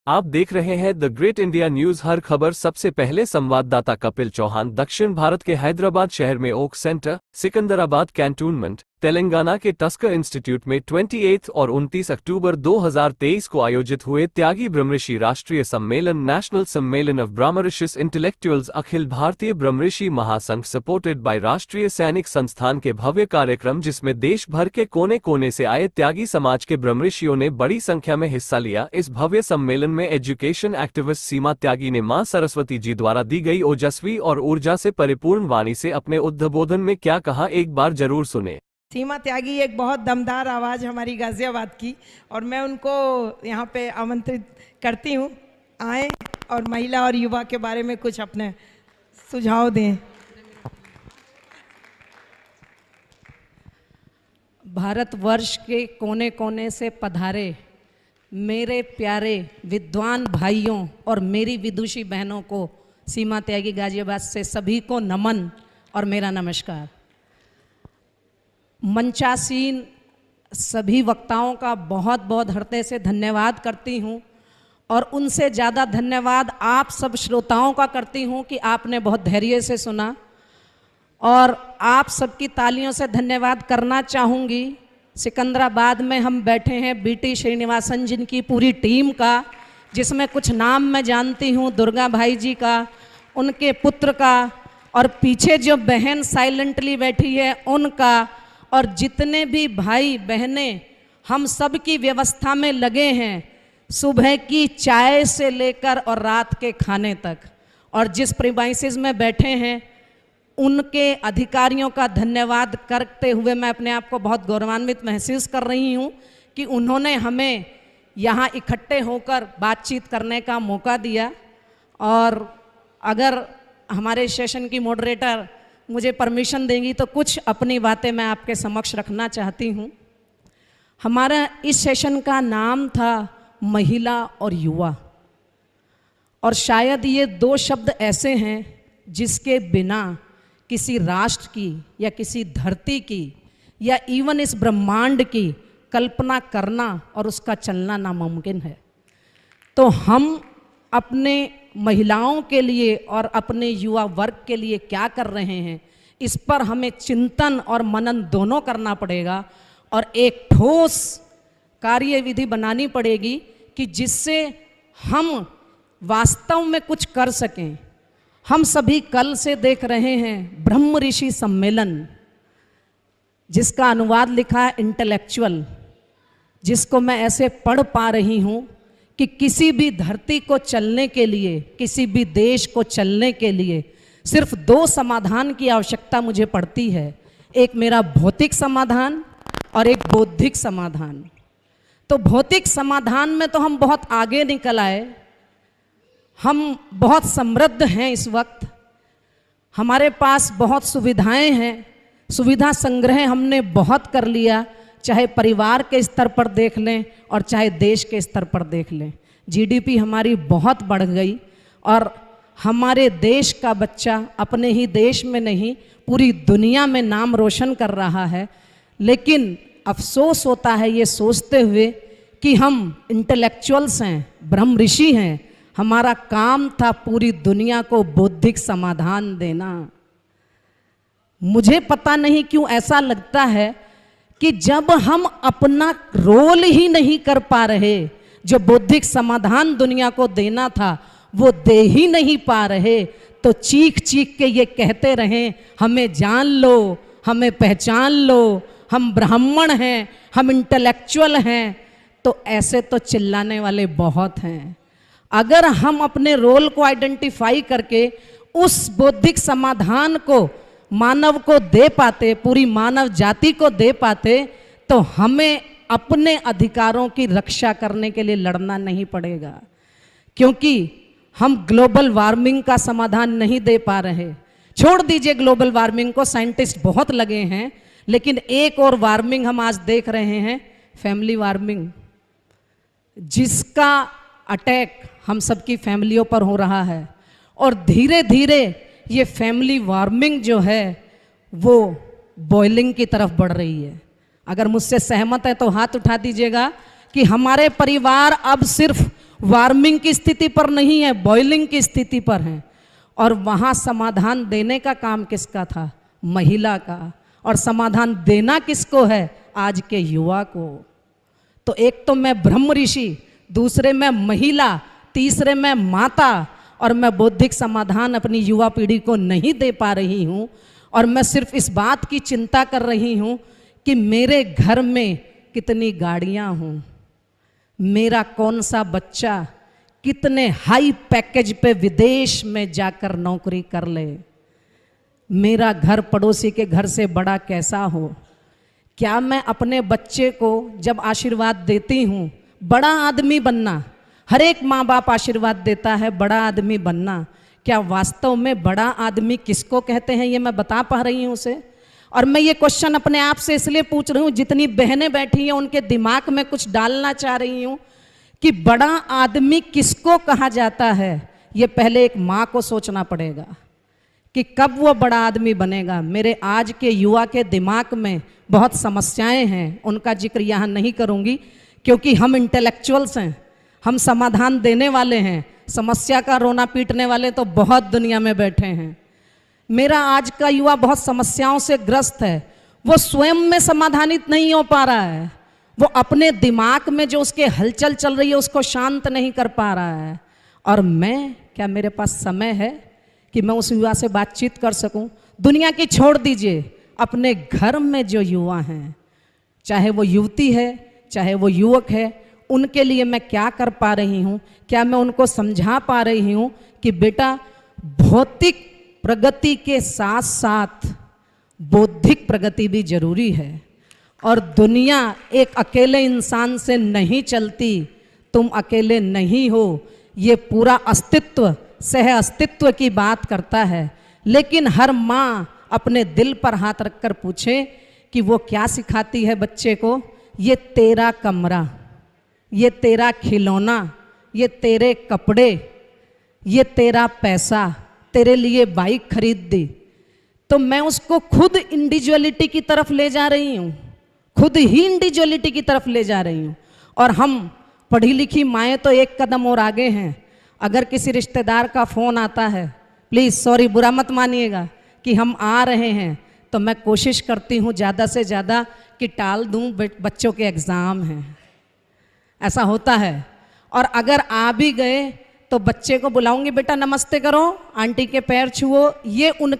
आप देख रहे हैं द ग्रेट इंडिया न्यूज। हर खबर सबसे पहले संवाददाता कपिल चौहान। दक्षिण भारत के हैदराबाद शहर में oak centre, Secunderabad cantonment, Telangana के टस्कर इंस्टीट्यूट में 28 और 29 अक्टूबर 2023 को आयोजित हुए त्यागी ब्रह्मऋषि राष्ट्रीय सम्मेलन नेशनल सम्मेलन ऑफ ब्रह्मऋषिस इंटेलेक्चुअल्स अखिल भारतीय ब्रह्मऋषि महासंघ सपोर्टेड बाय राष्ट्रीय सैनिक संस्थान के भव्य कार्यक्रम, जिसमें देश भर के कोने कोने से आए त्यागी समाज के ब्रह्मऋषियों ने बड़ी संख्या में हिस्सा लिया। इस भव्य सम्मेलन में एजुकेशन एक्टिविस्ट सीमा त्यागी ने मां सरस्वती जी द्वारा दी गई ओजस्वी और ऊर्जा से परिपूर्ण वाणी से अपने उद्बोधन में क्या कहा, एक बार जरूर सुने। सीमा त्यागी एक बहुत दमदार आवाज़ हमारी गाजियाबाद की, और मैं उनको यहाँ पे आमंत्रित करती हूँ आए और महिला और युवा के बारे में कुछ अपने सुझाव दें। भारतवर्ष के कोने कोने से पधारे मेरे प्यारे विद्वान भाइयों और मेरी विदुषी बहनों को सीमा त्यागी गाजियाबाद से सभी को नमन और मेरा नमस्कार। मंचासीन सभी वक्ताओं का बहुत बहुत हृदय से धन्यवाद करती हूँ, और उनसे ज़्यादा धन्यवाद आप सब श्रोताओं का करती हूँ कि आपने बहुत धैर्य से सुना, और आप सबकी तालियों से धन्यवाद करना चाहूँगी। सिकंदराबाद में हम बैठे हैं बीटी श्रीनिवासन जिनकी पूरी टीम का, जिसमें कुछ नाम मैं जानती हूँ, दुर्गा भाई जी का, उनके पुत्र का, और पीछे जो बहन साइलेंटली बैठी है उनका, और जितने भी भाई बहनें हम सब की व्यवस्था में लगे हैं, सुबह की चाय से लेकर और रात के खाने तक, और जिस प्रीमाइसेस में बैठे हैं उनके अधिकारियों का धन्यवाद करते हुए मैं अपने आप को बहुत गौरवान्वित महसूस कर रही हूँ कि उन्होंने हमें यहाँ इकट्ठे होकर बातचीत करने का मौका दिया। और अगर हमारे सेशन की मॉडरेटर मुझे परमिशन देंगी तो कुछ अपनी बातें मैं आपके समक्ष रखना चाहती हूँ। हमारा इस सेशन का नाम था महिला और युवा, और शायद ये दो शब्द ऐसे हैं जिसके बिना किसी राष्ट्र की या किसी धरती की या इवन इस ब्रह्मांड की कल्पना करना और उसका चलना नामुमकिन है। तो हम अपने महिलाओं के लिए और अपने युवा वर्ग के लिए क्या कर रहे हैं, इस पर हमें चिंतन और मनन दोनों करना पड़ेगा, और एक ठोस कार्यविधि बनानी पड़ेगी कि जिससे हम वास्तव में कुछ कर सकें। हम सभी कल से देख रहे हैं ब्रह्म ऋषि सम्मेलन, जिसका अनुवाद लिखा है इंटेलेक्चुअल, जिसको मैं ऐसे पढ़ पा रही हूँ कि किसी भी धरती को चलने के लिए, किसी भी देश को चलने के लिए सिर्फ दो समाधान की आवश्यकता मुझे पड़ती है, एक मेरा भौतिक समाधान और एक बौद्धिक समाधान। तो भौतिक समाधान में तो हम बहुत आगे निकल आए, हम बहुत समृद्ध हैं इस वक्त, हमारे पास बहुत सुविधाएं हैं, सुविधा संग्रह हमने बहुत कर लिया, चाहे परिवार के स्तर पर देख लें और चाहे देश के स्तर पर देख लें। जीडीपी हमारी बहुत बढ़ गई, और हमारे देश का बच्चा अपने ही देश में नहीं पूरी दुनिया में नाम रोशन कर रहा है। लेकिन अफसोस होता है ये सोचते हुए कि हम इंटेलेक्चुअल्स हैं, ब्रह्म ऋषि हैं, हमारा काम था पूरी दुनिया को बौद्धिक समाधान देना। मुझे पता नहीं क्यों ऐसा लगता है कि जब हम अपना रोल ही नहीं कर पा रहे, जो बौद्धिक समाधान दुनिया को देना था वो दे ही नहीं पा रहे, तो चीख चीख के ये कहते रहें हमें जान लो, हमें पहचान लो, हम ब्राह्मण हैं, हम इंटेलेक्चुअल हैं, तो ऐसे तो चिल्लाने वाले बहुत हैं। अगर हम अपने रोल को आइडेंटिफाई करके उस बौद्धिक समाधान को मानव को दे पाते, पूरी मानव जाति को दे पाते, तो हमें अपने अधिकारों की रक्षा करने के लिए लड़ना नहीं पड़ेगा। क्योंकि हम ग्लोबल वार्मिंग का समाधान नहीं दे पा रहे। छोड़ दीजिए ग्लोबल वार्मिंग को, साइंटिस्ट बहुत लगे हैं, लेकिन एक और वार्मिंग हम आज देख रहे हैं, फैमिली वार्मिंग, जिसका अटैक हम सबकी फैमिलियों पर हो रहा है। और धीरे धीरे ये फैमिली वार्मिंग जो है वो बॉइलिंग की तरफ बढ़ रही है। अगर मुझसे सहमत है तो हाथ उठा दीजिएगा कि हमारे परिवार अब सिर्फ वार्मिंग की स्थिति पर नहीं है, बॉइलिंग की स्थिति पर हैं। और वहाँ समाधान देने का काम किसका था? महिला का। और समाधान देना किसको है? आज के युवा को। तो एक तो मैं ब्रह्म ऋषि, दूसरे मैं महिला, तीसरे मैं माता, और मैं बौद्धिक समाधान अपनी युवा पीढ़ी को नहीं दे पा रही हूँ। और मैं सिर्फ इस बात की चिंता कर रही हूँ कि मेरे घर में कितनी गाड़ियाँ हों, मेरा कौन सा बच्चा कितने हाई पैकेज पे विदेश में जाकर नौकरी कर ले, मेरा घर पड़ोसी के घर से बड़ा कैसा हो। क्या मैं अपने बच्चे को जब आशीर्वाद देती हूँ बड़ा आदमी बनना, हर एक माँ बाप आशीर्वाद देता है बड़ा आदमी बनना, क्या वास्तव में बड़ा आदमी किसको कहते हैं ये मैं बता पा रही हूँ उसे? और मैं ये क्वेश्चन अपने आप से इसलिए पूछ रही हूँ, जितनी बहनें बैठी हैं उनके दिमाग में कुछ डालना चाह रही हूँ कि बड़ा आदमी किसको कहा जाता है। ये पहले एक माँ को सोचना पड़ेगा कि कब वो बड़ा आदमी बनेगा। मेरे आज के युवा के दिमाग में बहुत समस्याएं हैं, उनका जिक्र यहाँ नहीं करूँगी क्योंकि हम इंटेलेक्चुअल्स हैं, हम समाधान देने वाले हैं। समस्या का रोना पीटने वाले तो बहुत दुनिया में बैठे हैं। मेरा आज का युवा बहुत समस्याओं से ग्रस्त है, वो स्वयं में समाधानित नहीं हो पा रहा है, वो अपने दिमाग में जो उसके हलचल चल रही है उसको शांत नहीं कर पा रहा है। और मैं, क्या मेरे पास समय है कि मैं उस युवा से बातचीत कर सकूं? दुनिया की छोड़ दीजिए, अपने घर में जो युवा हैं, चाहे वो युवती है चाहे वो युवक है, उनके लिए मैं क्या कर पा रही हूँ? क्या मैं उनको समझा पा रही हूँ कि बेटा भौतिक प्रगति के साथ साथ बौद्धिक प्रगति भी जरूरी है, और दुनिया एक अकेले इंसान से नहीं चलती, तुम अकेले नहीं हो, ये पूरा अस्तित्व सह अस्तित्व की बात करता है। लेकिन हर माँ अपने दिल पर हाथ रखकर पूछे कि वो क्या सिखाती है बच्चे को? ये तेरा कमरा, ये तेरा खिलौना, ये तेरे कपड़े, ये तेरा पैसा, तेरे लिए बाइक खरीद दी। तो मैं उसको खुद इंडिविजुअलिटी की तरफ ले जा रही हूँ, खुद ही इंडिविजुअलिटी की तरफ ले जा रही हूँ। और हम पढ़ी लिखी माएँ तो एक कदम और आगे हैं। अगर किसी रिश्तेदार का फ़ोन आता है, प्लीज़ सॉरी बुरा मत मानिएगा, कि हम आ रहे हैं, तो मैं कोशिश करती हूँ ज़्यादा से ज़्यादा कि टाल दूँ, बच्चों के एग्ज़ाम हैं, ऐसा होता है। और अगर आ भी गए तो बच्चे को बुलाऊंगी, बेटा नमस्ते करो, आंटी के पैर छुओ, ये उनके